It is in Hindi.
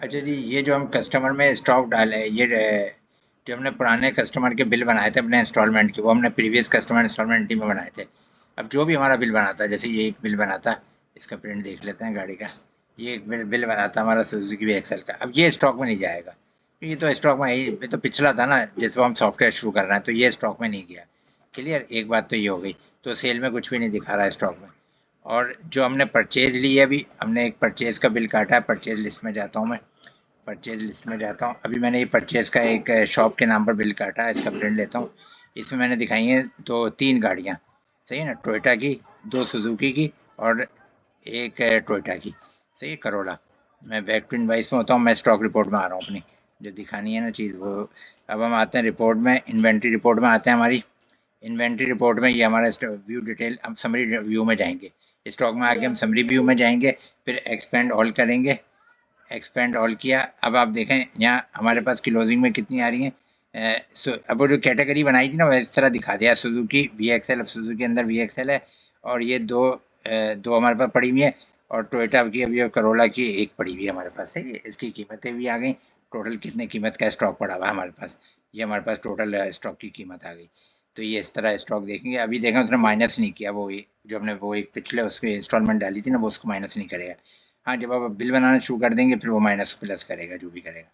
अच्छा जी, ये जो हम कस्टमर में स्टॉक डाले, जो हमने पुराने कस्टमर के बिल बनाए थे अपने इंस्टॉलमेंट के, वो हमने प्रीवियस कस्टमर इंस्टॉलमेंट में बनाए थे। अब जो भी हमारा बिल बनाता है, जैसे ये एक बिल बना था, इसका प्रिंट देख लेते हैं गाड़ी का। ये एक बिल बना था हमारा सुजुकी वी एक्सेल का। अब ये स्टॉक में नहीं जाएगा, ये तो स्टॉक में ये तो पिछला था ना, जिसको हम सॉफ्टवेयर शुरू कर रहे हैं, तो ये स्टॉक में नहीं गया। क्लियर, एक बात तो ये हो गई। तो सेल में कुछ भी नहीं दिखा रहा है स्टॉक में। और जो हमने परचेज ली है, अभी हमने एक परचेज का बिल काटा है। परचेज लिस्ट में जाता हूँ मैं, परचेज लिस्ट में जाता हूँ। अभी मैंने ये परचेज का एक शॉप के नाम पर बिल काटा है, इसका प्रिंट लेता हूँ। इसमें मैंने दिखाई है तो 3 गाड़ियाँ, सही है ना, टोयोटा की, 2 सुजुकी की, और एक टोयोटा की, सही है, करोला। मैं बैक टू इनवाइस में होता हूँ, मैं स्टॉक रिपोर्ट में आ रहा हूँ अपनी, जो दिखानी है ना चीज़ वो। अब हम आते हैं रिपोर्ट में, इन्वेंट्री रिपोर्ट में आते हैं हमारी। इन्वेंट्री रिपोर्ट में ये हमारा व्यू डिटेल, हम समरी व्यू में जाएंगे। स्टॉक में आके हम समरी व्यू में जाएंगे, फिर एक्सपेंड ऑल करेंगे। एक्सपेंड ऑल किया। अब आप देखें यहाँ हमारे पास क्लोजिंग में कितनी आ रही हैं। अब वो जो कैटेगरी बनाई थी ना, वो इस तरह दिखा दिया, सुजुकी वी एक्सएल। अब सुजुकी के अंदर वी एक्सएल है, और ये दो हमारे पास पड़ी हुई है। और टोयोटा की अभी, और करोला की एक पड़ी हुई है हमारे पास, सही है। इसकी कीमतें भी आ गई। टोटल कितने कीमत का स्टॉक पड़ा हुआ है हमारे पास, ये हमारे पास टोटल स्टॉक की कीमत आ गई। तो ये इस तरह स्टॉक देखेंगे। अभी देखा उसने माइनस नहीं किया, जो हमने वो एक पिछले उसके इंस्टॉलमेंट डाली थी ना, वो उसको माइनस नहीं करेगा। हाँ, जब आप बिल बनाना शुरू कर देंगे, फिर वो माइनस प्लस करेगा, जो भी करेगा।